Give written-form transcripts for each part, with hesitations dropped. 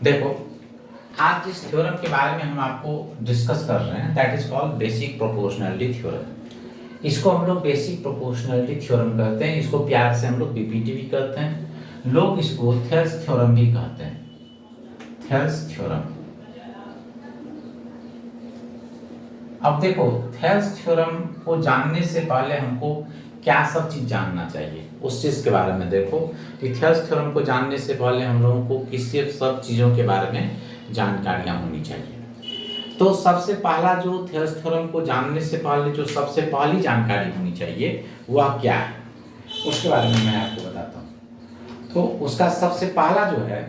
देखो, आज जिस थ्योरम के बारे में हम आपको डिस्कस कर रहे हैं that is called basic proportionality theorem. इसको हम लोग बेसिक प्रोपोर्शनैलिटी थ्योरम कहते हैं, इसको प्यार से हम लोग बीपीटी भी कहते हैं, लोग इसको थेल्स थ्योरम भी कहते हैं, थेल्स थ्योरम। अब देखो, थेल्स थ्योरम को जानने से पहले हमको क्या सब चीज जानना चाहिए उस चीज के बारे में देखो कि थेल्स थ्योरम को जानने से पहले हम लोगों को किस सब चीजों के बारे में जानकारियां होनी चाहिए। तो सबसे पहला जो थेल्स थ्योरम को जानने से पहले जो सबसे पहली जानकारी होनी चाहिए वह क्या है, उसके बारे में मैं आपको बताता हूँ। तो उसका सबसे पहला जो है,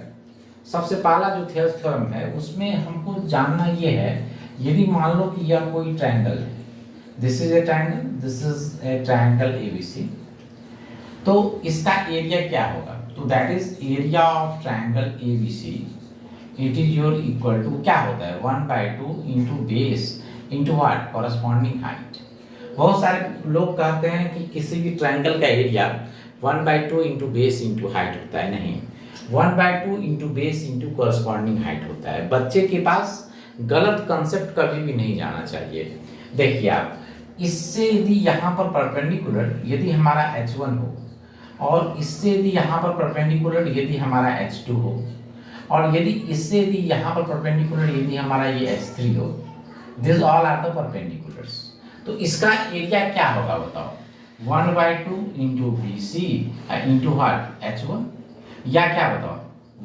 सबसे पहला जो थेल्स थ्योरम है उसमें हमको जानना ये है, यदि मान लो कि यह कोई ट्रायंगल है, this is a triangle, this is a triangle ABC, तो इसका एरिया क्या होगा, तो that is area of triangle ABC, it is your equal to क्या होता है 1/2 into base into what corresponding height. बहुत सारे लोग कहते हैं कि किसी भी ट्रायंगल का area 1/2 into base into height होता है, नहीं, 1/2 into base into corresponding height होता है। बच्चे के पास गलत कंसेप्ट कभी भी नहीं जाना चाहिए। देखिए आप, इससे यदि यहाँ पर परपेंडिकुलर यदि हमारा h1 हो और इससे यदि यहाँ पर परपेंडिकुलर यदि हमारा h2 हो और यदि इससे यदि यहाँ पर परपेंडिकुलर यदि हमारा ये h3 हो, this all are the perpendiculars, तो इसका एरिया क्या होगा बताओ, 1/2 into B C into what h1, या क्या बताओ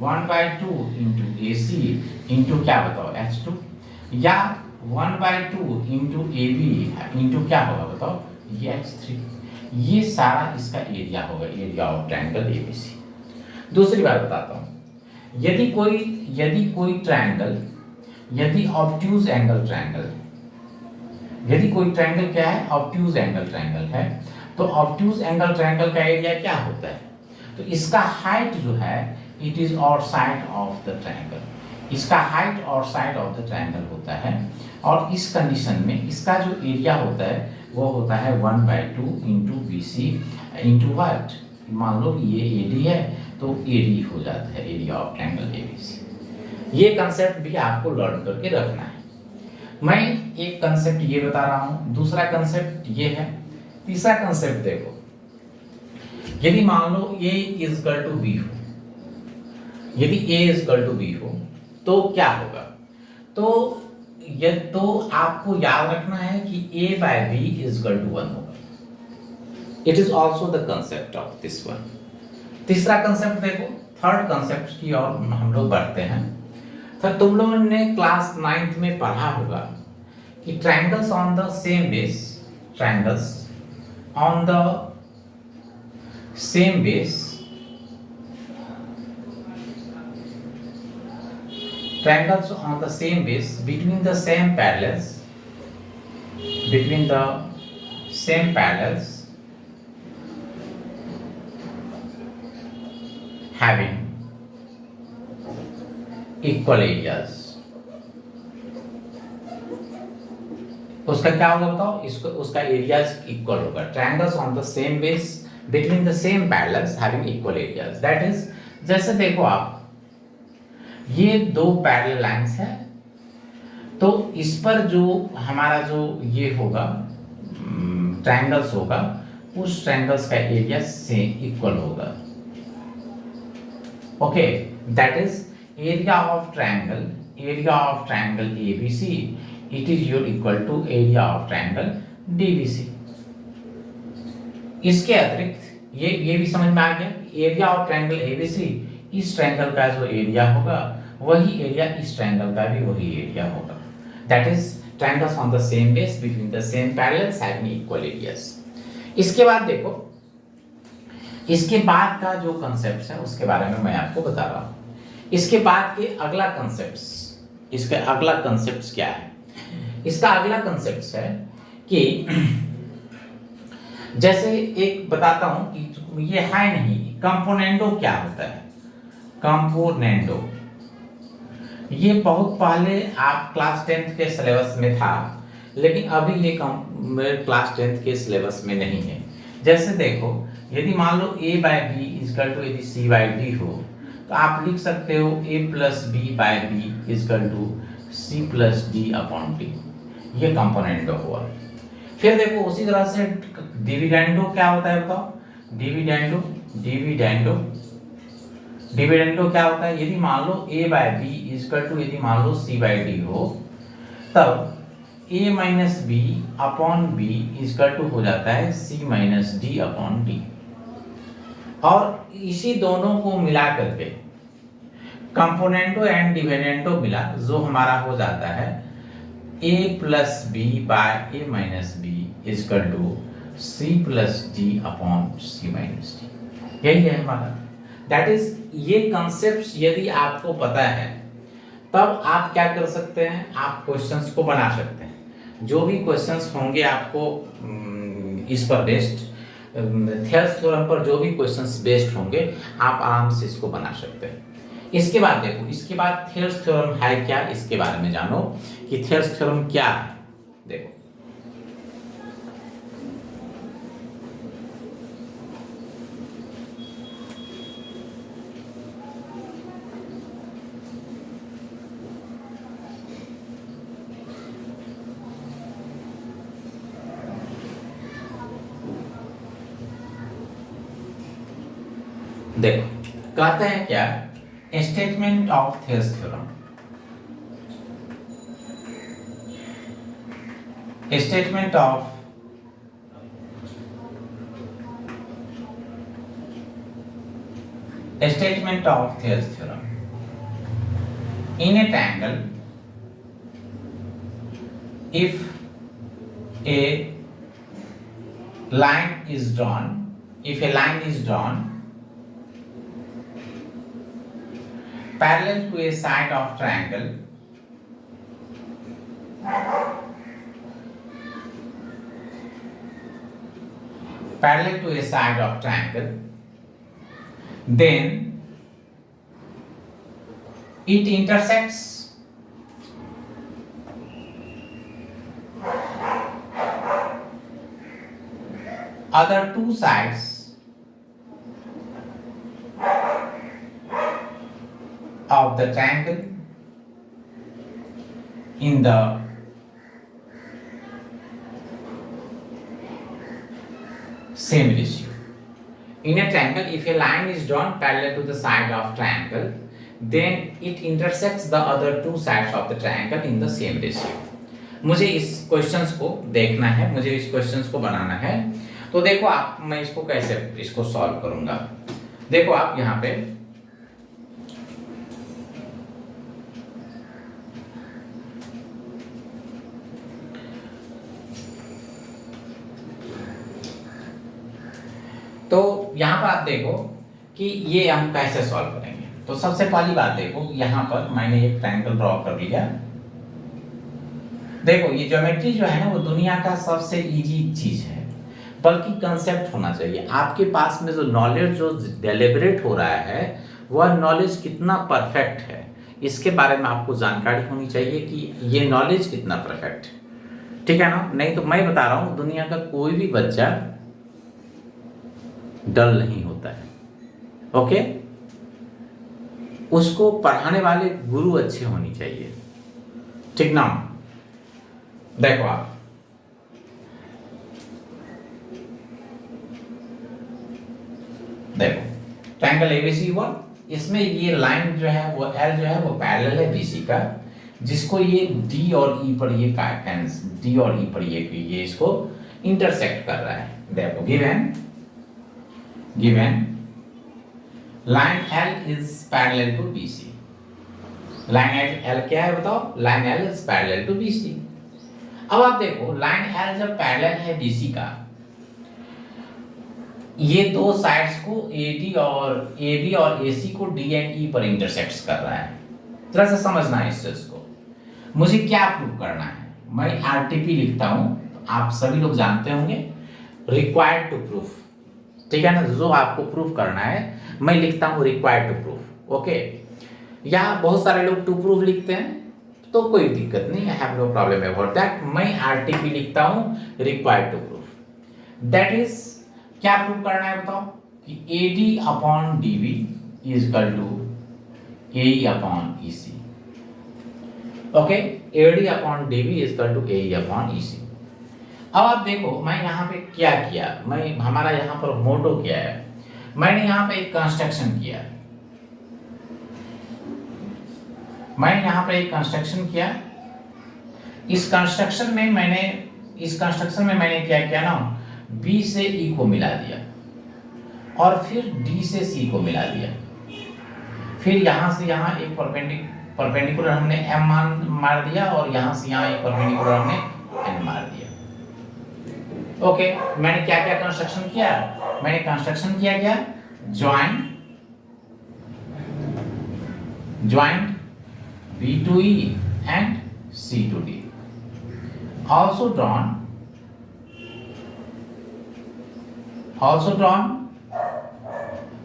1/2 इंटू ए सी इंटू क्या बताओ h2, या 1/2 इंटू ए बी इंटू क्या होगा बताओ ये h3। ये सारा इसका एरिया होगा, एरिया ऑफ ट्रायंगल एबीसी। दूसरी बात बताता हूँ, यदि कोई ट्रायंगल, यदि ऑब्ट्यूज एंगल ट्रायंगल, यदि कोई ट्रायंगल क्या है ऑब्ट्यूज एंगल ट्रायंगल है, तो ऑब्ट्यूज एंगल ट्रायंगल का एरिया क्या होता है, तो इसका हाइट जो है it is outside of the triangle, इसका height outside of the triangle होता है, और इस कंडीशन में इसका जो एरिया होता है वो होता है 1/2 इंटू बी सी इंटू वाट, मान लो कि ये एडी है तो एडी हो जाता है एरिया ऑफ ट्रायंगल एबीसी। ये कंसेप्ट भी आपको लर्न करके रखना है। मैं एक कंसेप्ट ये बता रहा हूँ, दूसरा कंसेप्ट ये है, तीसरा कंसेप्ट देखो, यदि मान लो a इक्वल टू बी हो, यदि a इक्वल टू बी हो तो क्या होगा, तो ये तो आपको याद रखना है कि a/b इक्वल टू 1 होगा। It is also the concept of this one. तीसरा कंसेप्ट देखो, थर्ड कंसेप्ट की ओर हम लोग बढ़ते हैं। तो तुम लोगों ने क्लास 9th में पढ़ा होगा कि triangles on the same base, triangles on the same base, triangles on the same base between the same parallels, between the same parallels having equal areas, उसका क्या होगा बताओ, इसको उसका एरियाज इक्वल होगा। Triangles on the same base between the same parallels having equal areas, that is, जैसे देखो आप, ये दो पैरेलल लाइंस है, तो इस पर जो हमारा जो ये होगा ट्रायंगल्स होगा, उस ट्रायंगल्स का एरिया से इक्वल होगा। Okay, that is area of triangle, area of triangle ABC it is your equal to area of triangle DBC. इसके अतिरिक्त ये भी समझ में आ गया, एरिया ऑफ ट्रायंगल एबीसी, इस ट्रायंगल का जो एरिया होगा वही एरिया इस ट्रायंगल का भी वही एरिया होगा। That is triangles on the same base between the same parallels having equal areas. इसके बाद देखो, इसके बाद का जो कंसेप्ट है उसके बारे में मैं आपको बता रहा हूं। इसके बाद के अगला कंसेप्ट, इसका अगला कंसेप्ट क्या है, इसका अगला कंसेप्ट है कि जैसे एक बताता हूं कि ये है नहीं, कंपोनेंडो क्या होता है, कंपोनेंडो, ये बहुत पहले आप क्लास 10th के सिलेबस में था, लेकिन अभी ये क्लास 10th के सिलेबस में नहीं है। जैसे देखो, यदि मान लो a/b इक्वल टू यदि c/d हो, तो आप लिख सकते हो a plus B by B equal to C plus D upon D, ये कंपोनेंट हुआ। फिर देखो उसी तरह से डिविडेंडो क्या होता है बताओ, डिविडेंडो डिविडेंडो डिविडेंडो क्या होता है, यदि मान लो a by B equal to यदि मान लो c बाय डी हो, तब a minus B upon B equal to हो जाता है c minus D upon D. और इसी दोनों को मिला करके कंपोनेंटो एंड डिविडेंडो मिला, जो हमारा हो जाता है a plus B by A minus B equal to C plus D upon C minus D. यही है हमारा, दैट इज ये कॉन्सेप्ट यदि आपको पता है तब आप क्या कर सकते हैं, आप क्वेश्चंस को बना सकते हैं। जो भी क्वेश्चंस होंगे आपको इस पर बेस्ड, थेल्स थ्योरम पर जो भी क्वेश्चंस बेस्ड होंगे आप आराम से इसको बना सकते हैं। इसके बाद देखो, इसके बाद थेल्स थ्योरम है क्या, इसके बारे में जानो कि थेल्स थ्योरम क्या है। देखो देखो कहते हैं क्या, statement of Thales theorem, statement of Thales theorem in a triangle, if a line is drawn parallel to a side of triangle then it intersects other two sides of the triangle in the same ratio. In a triangle, if a line is drawn parallel to the side of triangle, then it intersects the other two sides of the triangle in the same ratio. मुझे इस questions को देखना है, मुझे इस questions को बनाना है। तो देखो आप, मैं इसको कैसे इसको सॉल्व करूंगा। देखो आप यहाँ पे तो यहाँ पर आप देखो कि ये हम कैसे सॉल्व करेंगे। तो सबसे पहली बात देखो, यहाँ पर मैंने एक ट्रायंगल ड्रॉ कर लिया। देखो ये ज्योमेट्री जो है ना वो दुनिया का सबसे इजी चीज है, बल्कि कंसेप्ट होना चाहिए आपके पास में। जो नॉलेज जो डेलिब्रेट हो रहा है वह नॉलेज कितना परफेक्ट है, इसके बारे में आपको जानकारी होनी चाहिए कि ये नॉलेज कितना परफेक्ट है, ठीक है ना। नहीं तो मैं बता रहा हूँ दुनिया का कोई भी बच्चा डल नहीं होता है, ओके। उसको पढ़ाने वाले गुरु अच्छे होनी चाहिए, ठीक ना। देखो आप देखो ट्रायंगल एबीसी हुआ, इसमें ये लाइन जो है वो एल जो है वो पैरेलल है बीसी का, जिसको ये डी और ई पर ये डी और ई पर ये इसको इंटरसेक्ट कर रहा है। देखो given line L is parallel to BC, line L क्या है बताओ, line L is parallel to BC। अब आप देखो लाइन L जब पैरेलल है BC का, ये दो साइड्स को AD और AB और AC को D एंड E पर इंटरसेक्ट कर रहा है। थोड़ा सा समझना है इस चीज को। मुझे क्या प्रूव करना है, मैं RTP लिखता हूं, आप सभी लोग जानते होंगे, रिक्वायर्ड टू प्रूफ, ठीक है ना। जो आपको प्रूफ करना है मैं लिखता हूं रिक्वायर्ड टू प्रूफ, ओके। यहाँ बहुत सारे लोग टू प्रूफ लिखते हैं, तो कोई दिक्कत नहीं, I have no problem about that. मैं RTP लिखता हूं required to proof. That is क्या प्रूफ करना है बताओ कि AD upon DB is equal to AE upon EC। Okay, AD upon DB is equal to AE upon EC। अब आप देखो मैं यहाँ पे क्या किया, मैं हमारा यहाँ पर मोटो क्या है, मैंने यहाँ पे एक कंस्ट्रक्शन किया, मैंने यहाँ पे एक कंस्ट्रक्शन किया। इस कंस्ट्रक्शन में मैंने क्या किया ना, B से E को मिला दिया और फिर D से C को मिला दिया, फिर यहाँ से यहाँ एक परपेंडिकुलर हमने M मार दिया और यहाँ से यहाँ एक परपेंडिकुलर हमने N मार दिया। ओके, मैंने क्या क्या कंस्ट्रक्शन किया, मैंने कंस्ट्रक्शन किया क्या, joint B to E and C to D, also drawn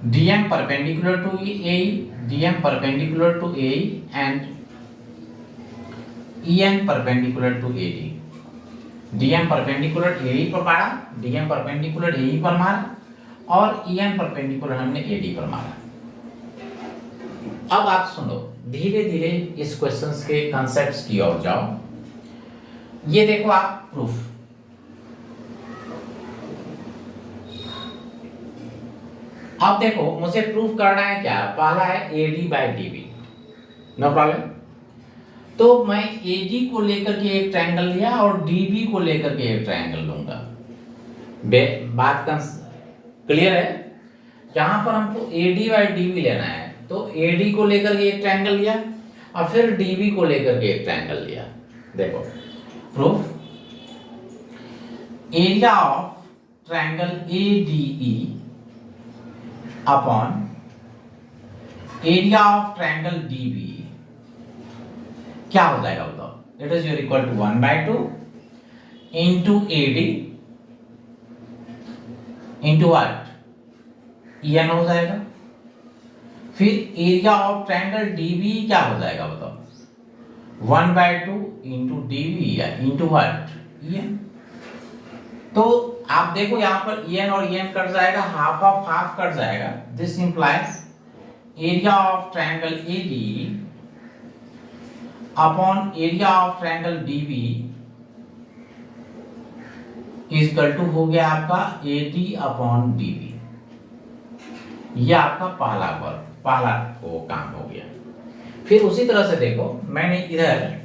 DM perpendicular to AE, DM perpendicular to AE and EN perpendicular to AD। DM perpendicular AE पर मारा, DM perpendicular AE पर मारा और EN perpendicular हमने AD पर मारा। अब आप सुनो, धीरे धीरे इस क्वेश्चंस के कॉन्सेप्ट्स की ओर जाओ। ये देखो आप प्रूफ, अब देखो मुझे प्रूफ करना है क्या, पहला है AD by DB, no problem. तो मैं AD को लेकर के एक ट्रायंगल लिया और DB को लेकर के एक ट्रायंगल लूंगा। बात क्लियर है? यहां पर हमको AD बाई DB लेना है, तो AD को लेकर के एक ट्रायंगल लिया और फिर DB को लेकर के एक ट्रायंगल लिया। देखो proof, area of triangle ADE upon area of triangle DB क्या हो जाएगा बताओ, it is equal to 1/2 into AD into what, EN हो जाएगा। फिर एरिया ऑफ ट्रायंगल DB क्या हो जाएगा बताओ, 1/2 इंटू DB या इंटू व्हाट, EN। तो आप देखो यहाँ पर EN और EN कट जाएगा, हाफ ऑफ हाफ कट जाएगा। This implies area of triangle AD upon area of triangle DB is equal to हो गया आपका AD अपॉन DB। ये आपका पहला वो काम हो गया। फिर उसी तरह से देखो, मैंने इधर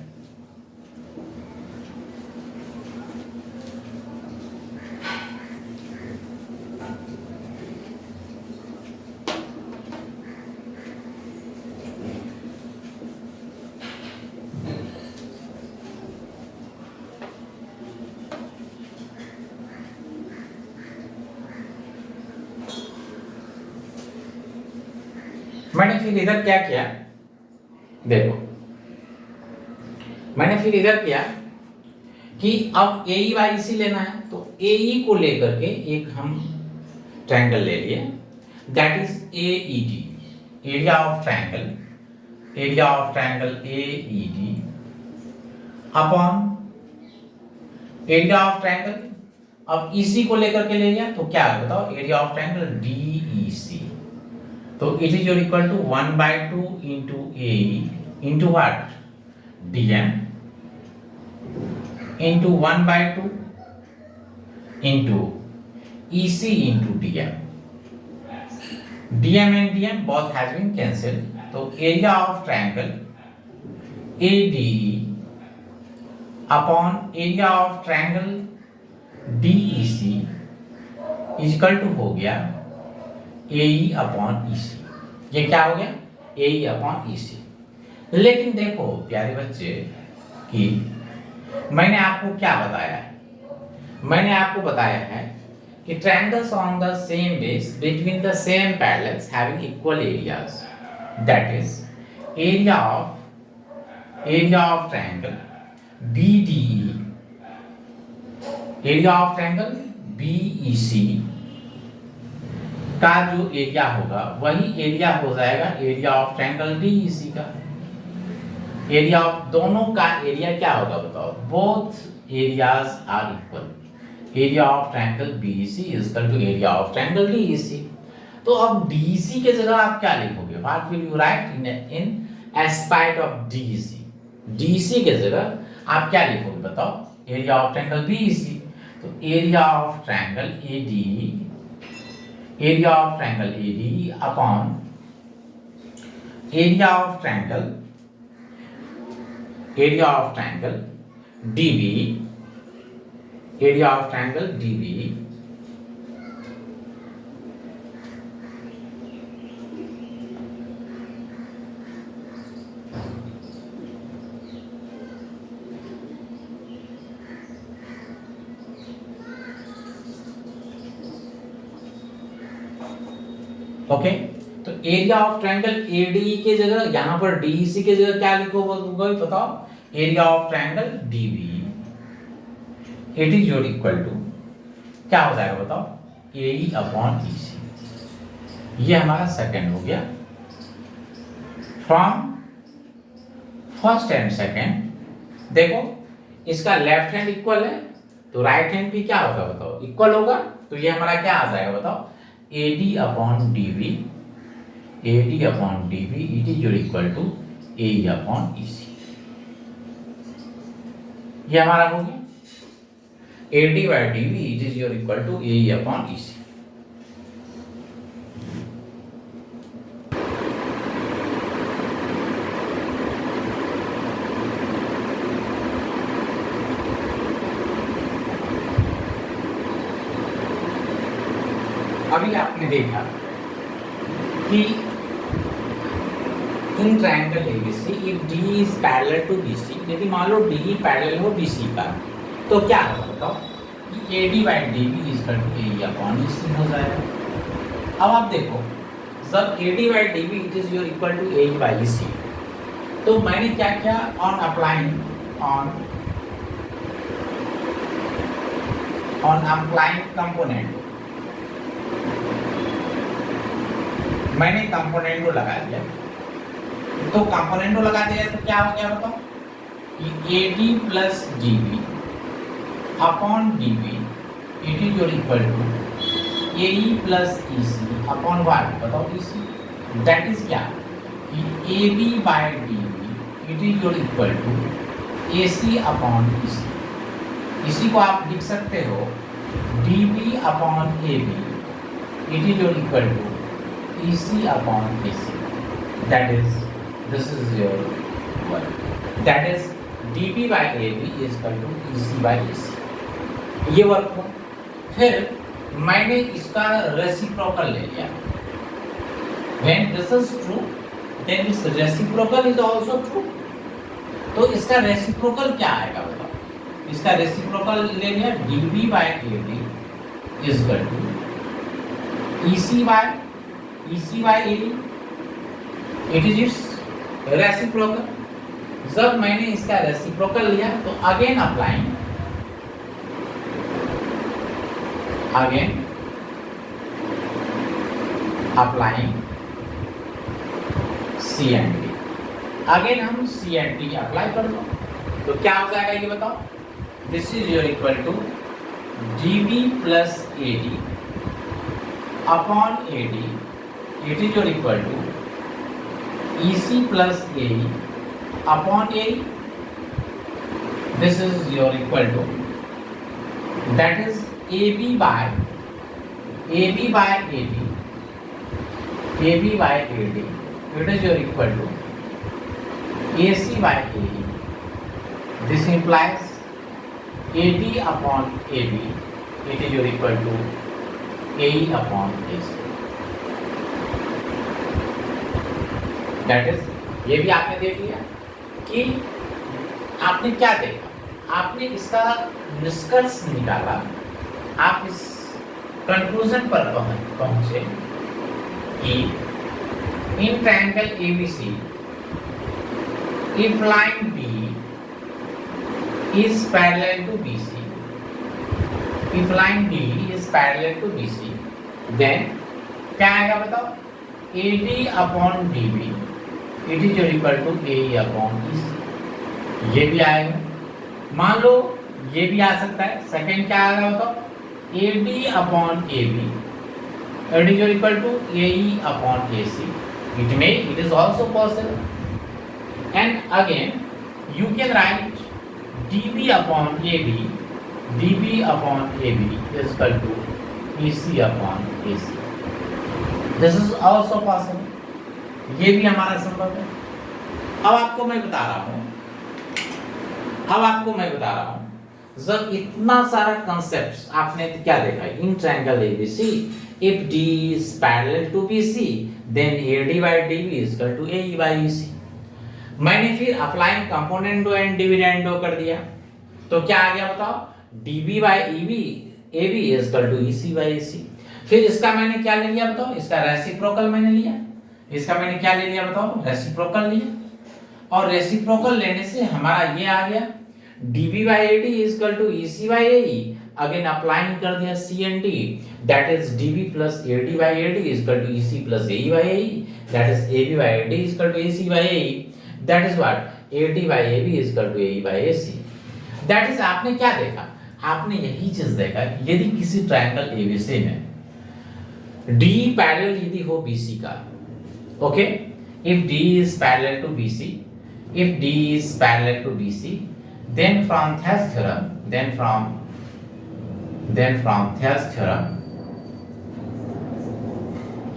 मैंने फिर इधर क्या किया, देखो मैंने फिर इधर किया कि अब AE बाई EC लेना है, तो AE को लेकर के एक हम ट्रायंगल ले लिए, that is AED, area of triangle AED upon area of triangle, अब EC को लेकर के ले लिया तो क्या है बताओ, एरिया ऑफ ट्रायंगल DEC। तो it is equal to 1/2 into AE into what, DM into 1/2 into EC into DM। DM and DM both has been cancelled, तो area of triangle ADE upon area of triangle DEC is equal to हो गया AE upon EC। ये क्या हो गया, AE upon EC। लेकिन देखो प्यारे बच्चे कि मैंने आपको क्या बताया है, मैंने आपको बताया है कि triangles on the same base between the same parallels having equal areas, that is area of triangle BDE, area of triangle BEC का जो एरिया होगा वही एरिया हो जाएगा एरिया ऑफ ट्रायंगल DEC का। एरिया ऑफ दोनों का एरिया क्या होगा बताओ, both areas are equal. Area of triangle BEC is equal to area of triangle DEC। तो अब DEC के जगह आप क्या लिखोगे what will you write in aspect of DC. DC के जगह आप क्या लिखोगे बताओ, एरिया ऑफ ट्रायंगल बीईसी। तो area of triangle AD, area of triangle AD upon area of triangle, area of triangle dB, area of triangle dB okay. तो area of triangle AD के जगह यहां पर डीसी के जगह क्या लिखोगे बताओ, area of triangle DB, it is your equal to क्या हो जाएगा बताओ, एई अपॉन ईसी। ये हमारा सेकंड हो गया। फ्रॉम फर्स्ट एंड सेकंड देखो, इसका लेफ्ट हैंड इक्वल है तो राइट हैंड भी क्या होगा बताओ, इक्वल होगा। तो ये हमारा क्या आ जाएगा बताओ, AD upon DB, AD upon DB it is your equal to AE upon EC. ये हमारा हो गया AD by DB it is your equal to AE upon EC. अभी आपने देखा कि in triangle ABC if D is parallel to BC, यदि मान लो डी पैरेलल हो बीसी का, तो क्या होगा बताओ, कि AD by DB is equal to A upon EC हो जाएगा। अब आप देखो, जब AD by DB it is your equal to A by EC, तो मैंने क्या किया, ऑन अप्लाइंग कंपोनेंट, मैंने कंपोनेंट को लगा दिया। तो कंपोनेंट को लगा दिया तो क्या हो गया बताओ, कि AD plus DB upon DB it is your equal to AE plus EC upon what बताओ, ईसी। दैट इज क्या, कि AB by DB it is your equal to AC upon EC. इसी को आप लिख सकते हो DB upon AB it is your equal to EC upon AC. That is, this is your work. That is DB by AB is equal to EC by AC. ये work हो। फिर मैंने इसका रेसिप्रोकल ले लिया। When this is true, then this reciprocal is also true. तो इसका reciprocal क्या आएगा बताओ? इसका रेसिप्रोकल ले लिया DB by AB is equal to EC by AD, it is its reciprocal। जब मैंने इसका रेसिप्रोकल लिया तो again applying C and D, again हम सी एंड डी अप्लाई कर दो, तो क्या हो जाएगा ये बताओ, this is your equal to DB plus AD upon AD it is your equal to EC plus AE upon AE. This is your equal to, that is AB by AD, AB by AD, it is your equal to AC by AE. This implies AD upon AB, it is your equal to AE upon AC. That is, ये भी आपने देख लिया कि आपने क्या देखा, आपने इसका निष्कर्ष निकाला, आप इस कंक्लूजन पर पहुंचे कि in triangle ABC if line B is parallel to BC, if line B is parallel to BC, then क्या आएगा बताओ, AD upon DB it is equal to A upon EC. ये भी आएगा, मान लो ये भी आ सकता है। सेकंड क्या आएगा बताओ, A D upon A B it is equal to A E upon A C. It is also possible. And again, you can write dB upon AB, dB upon AB is equal to EC upon AC. This is also possible. ये भी हमारा संभव है. अब आपको मैं बता रहा हूं जब इतना सारा कंसेप्ट्स आपने क्या देखा in triangle ABC, if D is parallel to BC, then AD by DB is equal to AE by EC. मैंने फिर अप्लाइंग कंपोनेंडो एंड डिविडेंडो कर दिया, तो क्या आ गया बताओ, DB by EB AB is equal to EC by AC. फिर इसका मैंने क्या ले लिया बताओ, इसका रेसिप्रोकल मैंने लिया, इसका मैंने क्या ले लिया बताओ, रेसिप्रोकल लिया, और रेसिप्रोकल लेने से हमारा ये आ गया dB by AD is equal to EC by AE. Again applying कर दिया C and D, that is dB plus AD by AD is equal to EC plus AE by AE, that is AB by AD is equal to AC by AE, that is what AD by AB is equal to AE by AC. That is आपने क्या देखा, आपने यही चीज देखा कि यदि किसी ट्रायंगल ABC में D पैरेलल यदि हो BC का, okay, if D is parallel to BC, if D is parallel to BC, then from Thevenin's theorem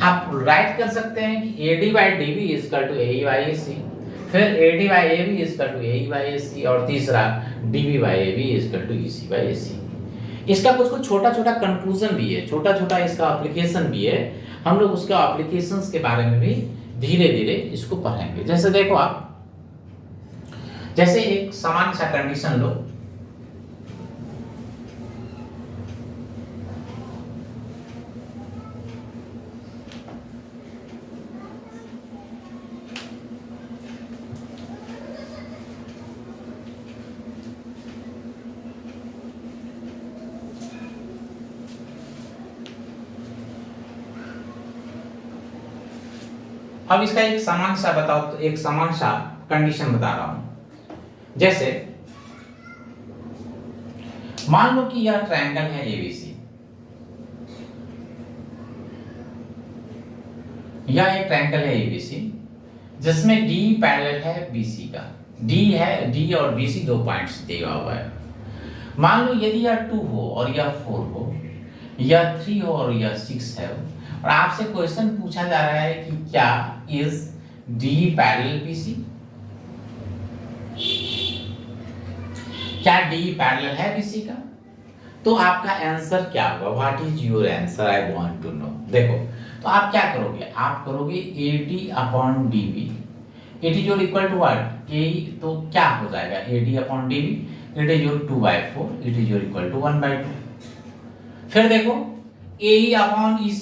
आप राइट कर सकते हैं कि AD by DB is equal to AE by AC, फिर AD by AB is equal to AE by AC, और तीसरा DB by AB is equal to EC by AC. इसका कुछ छोटा-छोटा कंक्लूजन भी है, छोटा-छोटा इसका एप्लीकेशन भी है. हम लोग उसका एप्लीकेशंस के बारे में भी धीरे-धीरे इसको पढ़ेंगे. जैसे देखो आप, जैसे एक सामान्य सा कंडीशन लो, अब इसका एक सामान्य सा बताओ, तो एक सामान्य सा कंडीशन बता रहा हूं. जैसे मान लो कि यह ट्रायंगल है ABC, यह एक ट्रायंगल है ABC जिसमें D पैरेलल है BC का. D और BC दो पॉइंट्स दिया हुआ है. मान लो यदि यह 2 हो और यह 4 हो, यह 3 हो और यह 6 है, और आपसे क्वेश्चन पूछा जा रहा है कि क्या इज D पैरेलल BC, क्या D पैरेलल है BC का, तो आपका आंसर क्या होगा, what is your answer, I want to know. देखो, तो आप क्या करोगे, आप करोगे AD upon DB, it is your equal to what A, तो क्या हो जाएगा AD upon DB, it is your 2/4, it is your equal to 1/2. फिर देखो AE upon EC,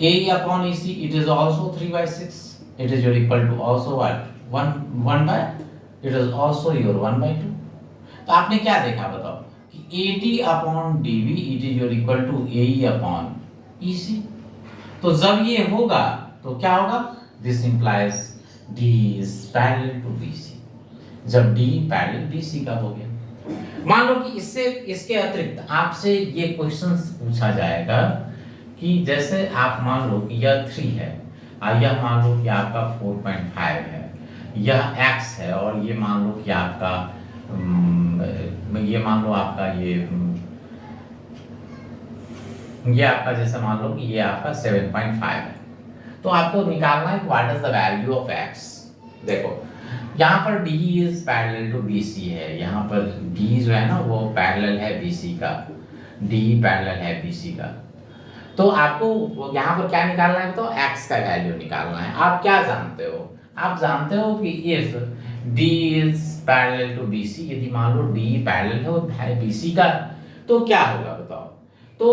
AE upon EC, it is also 3/6. It is your equal to also what? 1 by. It is also your 1/2. तो आपने क्या देखा बताओ कि AD upon DB it is your equal to AE upon EC. तो जब ये होगा तो क्या होगा? This implies D is parallel to BC. जब D parallel BC का हो गया. मान लो कि इसके अतिरिक्त आपसे ये क्वेश्चंस पूछा जाएगा कि जैसे आप मान लो कि यह 3 है, यह मान लो कि आपका 4.5 है, यह x है, और ये मान लो कि आपका ये मान लो आपका ये आपका जैसे मान लो कि ये आपका 7.5 है. तो आपको निकालना है what is the value of x. देखो यहाँ पर D is parallel to BC है, यहाँ पर D जो है ना वो पैरेलल है BC का, D पैरेलल है BC का. तो आपको यहाँ पर क्या निकालना है, तो x का वैल्यू निकालना है. आप क्या जानते हो, आप जानते हो कि if D is parallel to BC, यदि मान लो D पैरेलल है BC का, तो क्या होगा बताओ. तो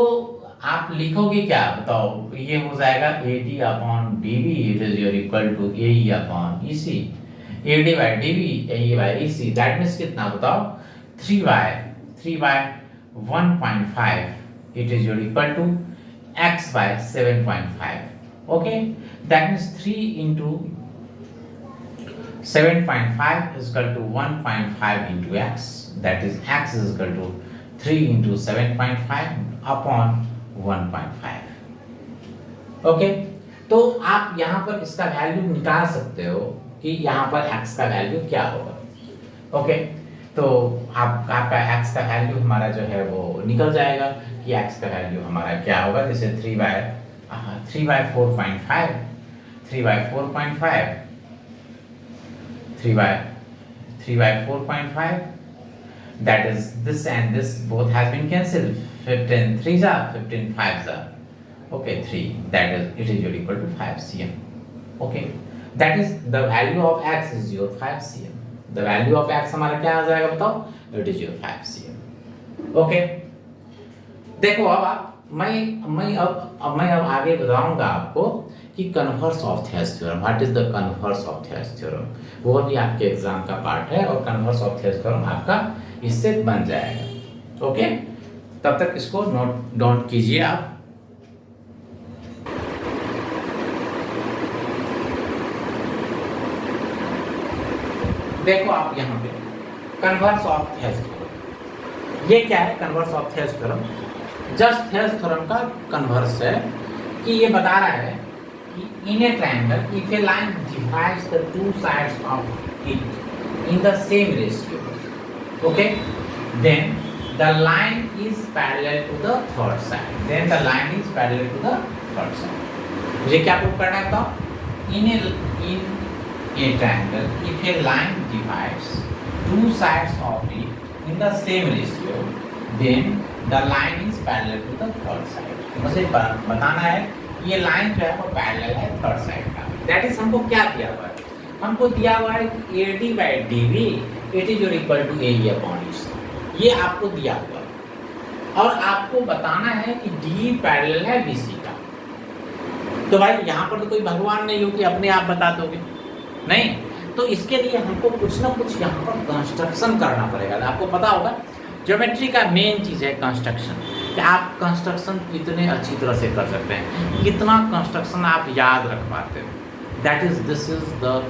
आप लिखोगे क्या बताओ, ये हो जाएगा AD upon DB it is your equal to AE upon EC, AD by DB AE by EC, that means कितना बताओ, 3 by 1.5 it is your equal to x by 7.5. okay, that means 3 into 7.5 is equal to 1.5 into x, that is x is equal to 3 into 7.5 upon 1.5. okay, तो आप यहाँ पर इसका value निकाल सकते हो कि यहाँ पर x का वैल्यू क्या होगा। ओके, तो आपका x का वैल्यू हमारा जो है वो निकल जाएगा कि x का वैल्यू हमारा क्या होगा। जैसे 3/4.5 3/4.5 that is this and this both has been cancelled, 15 3s are 15 5s are okay 3, that is it is your equal to 5 cm. Okay, that is the value of x is your 5 cm. the value of x हमारा क्या आ जाएगा बताओ, it is your 5 cm. okay, देखो अब मैं अब आगे बताऊंगा आपको कि converse of Thales theorem, what is the converse of Thales theorem, वो भी आपके एग्जाम का पार्ट है और कन्वर्स ऑफ थेल्स थ्योरम आपका इससे बन जाएगा। ओके, तब तक इसको नोट डाउन कीजिए आप। देखो आप यहाँ पे कन्वर्स ऑफ थेल्स थ्योरम, ये क्या है converse of Thales theorem, just Thales theorem का कन्वर्स है कि ये बता रहा है कि in a triangle if a line divides the two sides of it in the same ratio, okay, then the line is parallel to the third side, then the line is parallel to the third side. मुझे क्या prove करना है बताओ, in a triangle if a line divides two sides of it in the same ratio then the line is parallel to the third side। मुझे बताना है ये line जो है वो पैरेलल है थर्ड साइड का। दैट इज हमको क्या दिया हुआ है, हमको दिया हुआ है कि AD/DB it is equal to AE upon EC, ये आपको दिया हुआ है और आपको बताना है कि D पैरेलल है BC का। तो भाई यहाँ पर तो कोई भगवान नहीं हो कि अपने आप बता दोगे, नहीं, तो इसके लिए हमको कुछ ना कुछ यहाँ पर कंस्ट्रक्शन करना पड़ेगा। आपको पता होगा ज्योमेट्री का मेन चीज़ है कंस्ट्रक्शन, कि आप कंस्ट्रक्शन कितने अच्छी तरह से कर सकते हैं, कितना कंस्ट्रक्शन आप याद रख पाते हो। That is this is the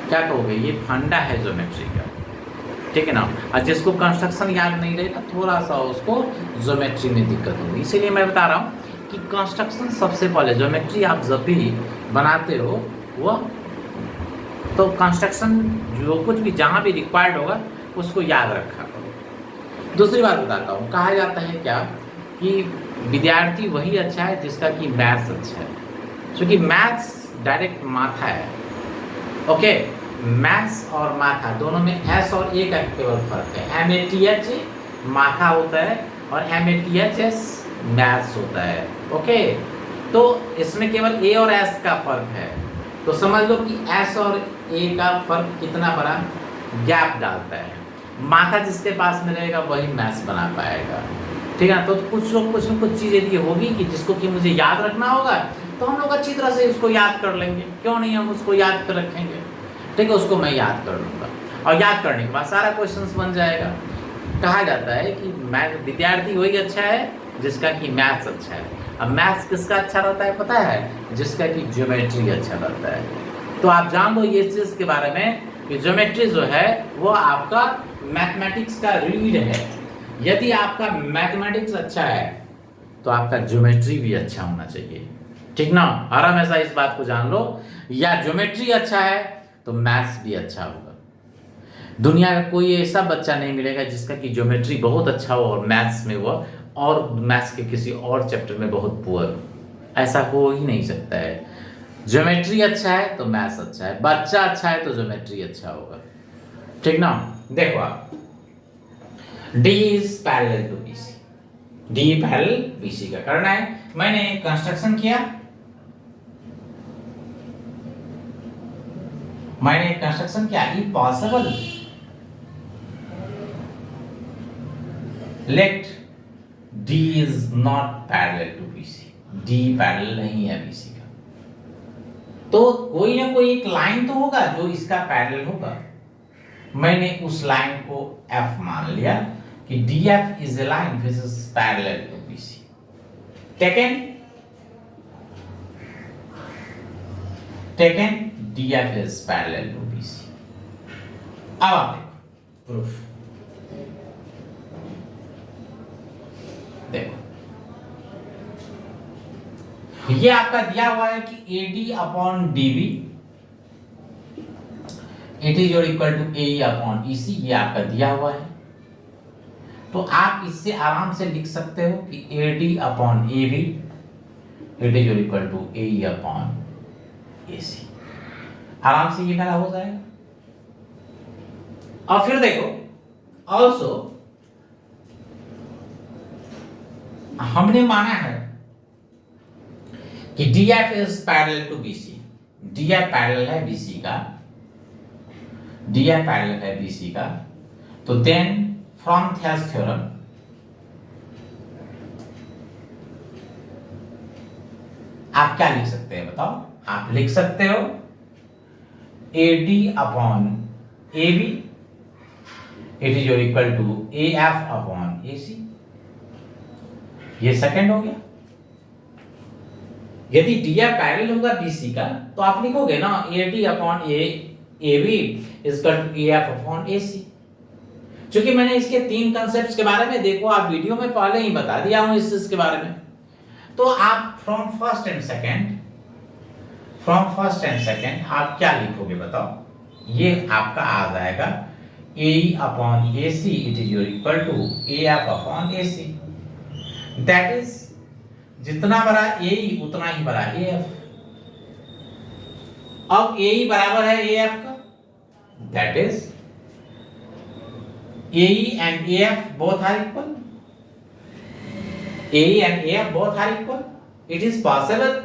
क्या कहोगे, ये फंडा है ज्योमेट्री का, ठीक है ना। और जिसको कंस्ट्रक्शन याद नहीं रहेगा थोड़ा सा उसको ज्योमेट्री में दिक्कत होगी। इसीलिए मैं बता रहा हूँ कि कंस्ट्रक्शन सबसे पहले, ज्योमेट्री आप जब भी बनाते हो वो तो कंस्ट्रक्शन जो कुछ भी जहाँ भी रिक्वायर्ड होगा उसको याद रखा करो। दूसरी बात बताता हूँ, कहा जाता है क्या कि विद्यार्थी वही अच्छा है जिसका कि मैथ्स अच्छा है, क्योंकि मैथ्स डायरेक्ट माथा है। ओके, मैथ्स और माथा दोनों में एस और ए का केवल फर्क है। MATH माथा होता है और MATHS मैथ्स होता है। ओके, तो इसमें केवल ए और एस का फर्क है, तो समझ लो कि एस और ए का फर्क कितना बड़ा गैप डालता है। माथा जिसके पास में रहेगा वही मैथ्स बना पाएगा, ठीक है। तो कुछ लोग कुछ न कुछ चीज़ यदि होगी कि जिसको कि मुझे याद रखना होगा तो हम लोग अच्छी तरह से उसको याद कर लेंगे, क्यों नहीं हम उसको याद कर रखेंगे, ठीक है। उसको मैं याद कर लूँगा और याद करने के बाद सारा क्वेश्चंस बन जाएगा। कहा जाता है कि विद्यार्थी वही अच्छा है जिसका कि मैथ्स अच्छा है। अब मैथ्स किसका अच्छा रहता है पता है, जिसका कि ज्योमेट्री अच्छा रहता है। तो आप जान लो ये चीज़ के बारे में कि ज्योमेट्री जो है वो आपका मैथमेटिक्स का रीड है। यदि आपका मैथमेटिक्स अच्छा है तो आपका ज्योमेट्री भी अच्छा होना चाहिए, ठीक ना। और हमेशा इस बात को जान लो, या ज्योमेट्री अच्छा है तो मैथ्स भी अच्छा होगा। दुनिया का कोई ऐसा बच्चा नहीं मिलेगा जिसका कि ज्योमेट्री बहुत अच्छा हो और मैथ्स में वो और मैथ्स के किसी और चैप्टर में बहुत पुअर, ऐसा हो ही नहीं सकता है। ज्योमेट्री अच्छा है तो मैथ्स अच्छा है, बच्चा अच्छा है तो ज्योमेट्री अच्छा होगा, ठीक ना। देखो आप D is parallel to BC, D parallel BC का करना है। मैंने कंस्ट्रक्शन किया, if possible let D is not parallel to BC, D parallel नहीं है BC का, तो कोई ना कोई एक लाइन तो होगा जो इसका पैरेलल होगा। मैंने उस लाइन को F मान लिया कि DF is a line which is parallel to BC। Taken DF is parallel to BC। अब आप देखो प्रूफ, देखो ये आपका दिया हुआ है कि AD upon DB it is और equal to AE upon EC, ये आपका दिया हुआ है। तो आप इससे आराम से लिख सकते हो कि AD upon AB it is और equal to AE upon AC, आराम से ये मेरा हो जाएगा। और फिर देखो ऑल्सो हमने माना है कि DF is parallel to BC, DF parallel है BC का, DF पैरेलल है BC का। तो देन फ्रॉम थेल्स थ्योरम आप क्या लिख सकते हैं बताओ? आप लिख सकते हो AD upon AB it is equal to AF upon AC, ये सेकंड हो गया। यदि DF पैरेलल होगा BC का तो आप लिखोगे ना AD upon AB equal to AF upon AC। क्योंकि मैंने इसके तीन कंसेप्ट्स के बारे में देखो आप वीडियो में पहले ही बता दिया हूं इसके बारे में। तो आप फ्रॉम फर्स्ट एंड सेकंड आप क्या लिखोगे बताओ? ये आपका आ जाएगा AE upon AC it is equal to AF upon AC, that is जितना बड़ा AE उतना ही बड़ा AF। अब AE बराबर है AF का, that is AE and AF both are equal. AE and AF both are equal. It is possible.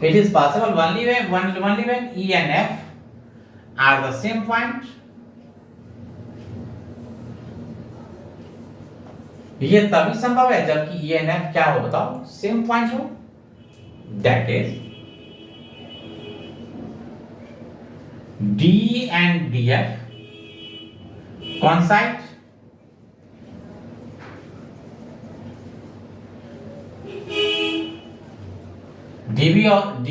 It is possible only when E and F are the same point. ये तभी संभव है जबकि E and F क्या हो बताओ? Same point हो। That is D and DF coincide, DB और D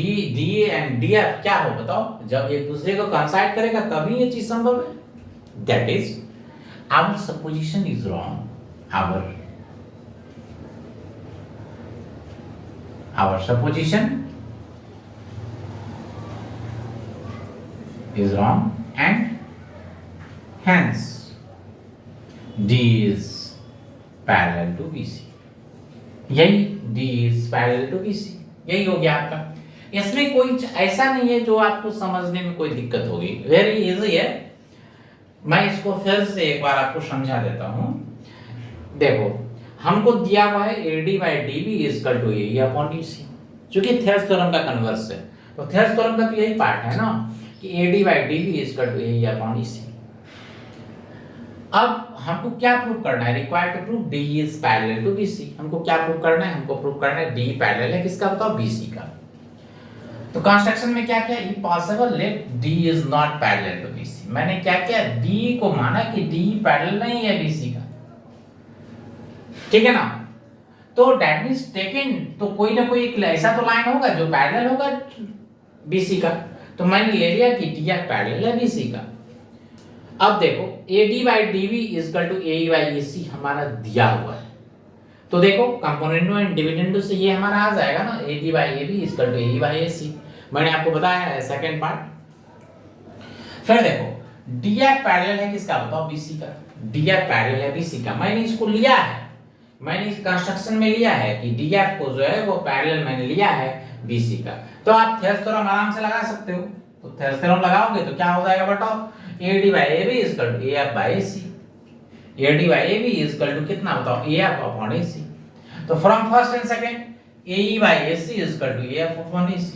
and DF क्या हो बताओ? जब एक दूसरे को coincide करेगा तभी ये चीज संभव है। That is our supposition is wrong. Our supposition is wrong and hence D is parallel to BC. यही D is parallel to BC, यही हो गया आपका। इसमें कोई ऐसा नहीं है जो आपको समझने में कोई दिक्कत होगी, वेरी इजी है। मैं इसको फिर से एक बार आपको समझा देता हूं। देखो हमको दिया हुआ है AD by DB equal to AE upon DC, क्योंकि थेल्स थ्योरम का कन्वर्स है। तो थेल्स थ्योरम का तो यही पार्ट है ना कि AD by DB equal to AE upon DC। अब हमको क्या प्रूव करना है? Required to prove D is parallel to BC। हमको क्या प्रूव करना है? हमको प्रूव करना है D पैरेलल है किसका बताओ? BC का। तो कंस्ट्रक्शन में क्या किया? Impossible let D is not parallel to BC। मैंने क्या किया? D को माना कि D पैरेलल नहीं है BC का, ठीक है ना? तो दैट मींस टेकन, तो कोई ना कोई ऐसा तो लाइन होगा जो पैरेलल होगा BC का। तो मैंने ले लिया कि DF पैरेलल है BC का। अब देखो AD by DB equal to AE by AC हमारा दिया हुआ है। तो देखो कंपोनेंटो एंड डिविडेंडो से ये हमारा आ जाएगा ना AD by AB equal to AE by AC। मैंने आपको बताया है सेकंड पार्ट। फिर देखो DF पैरेलल है किसका बताओ? BC का। DF पैरेलल है BC का। मैंने इसको लिया है, मैंने इस कंस्ट्रक्शन में लिया है कि DF को जो है वो पैरेलल मैंने लिया है BC का। तो आप थेल्स थ्योरम आराम से लगा सकते हो। तो थेल्स थ्योरम लगाओगे तो क्या हो जाएगा बताओ? AD by AB equal to AF by AC। AD by AB equal to कितना बताओ? AF upon AC। तो from first and second AE by AC equal to AF upon AC।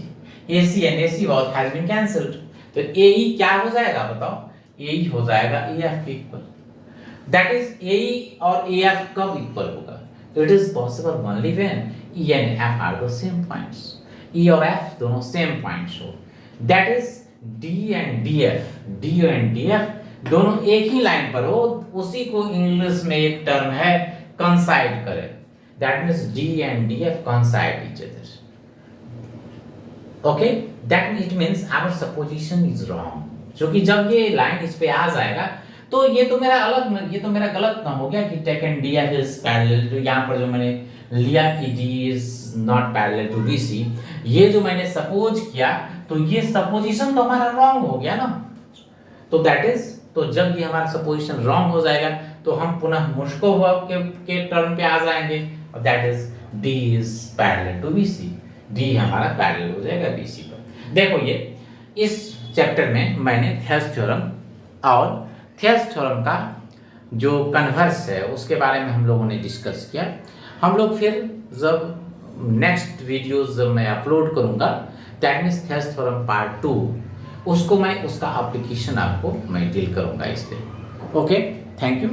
AC and AC both has been cancelled। तो AE क्या हो जाएगा बताओ? AE हो जाएगा AF के इक्वल। That is AE और AF कब इक्वल होगा? तो it is possible only when E and F are the same points। E और F दोनों same points हो। That is D and DF दोनों एक ही लाइन पर हो, उसी को इंग्लिश में एक टर्म है coincide करे। That means D and DF coincide each other। Okay, that it means our supposition is wrong। क्योंकि जब ये लाइन इस पे आ जाएगा तो ये तो मेरा अलग, ये तो मेरा गलत ना हो गया कि take and D F is parallel. तो यहाँ पर जो मैंने लिया कि डी is not parallel to B C, ये जो मैंने सपोज किया तो ये सपोजिशन तो हमारा रॉन्ग हो गया ना। तो दैट इज, तो जब ये हमारा सपोजिशन रॉन्ग हो जाएगा तो हम पुनः मुश्कोव के टर्म पे आ जाएंगे, और that is D is parallel to B C. D हमारा पैरेलल हो जाएगा बी सी पर। देखो ये इस चैप्टर में मैंने थेल्स थ्योरम और थेल्स थ्योरम का जो कन्वर्स है उसके बारे में हम लोगों ने डिस्कस किया। हम लोग फिर जब नेक्स्ट वीडियोस जब मैं अपलोड करूंगा, that means Thales theorem part 2, उसको मैं उसका एप्लीकेशन आपको मैं डील करूंगा इस पे। Okay, thank you.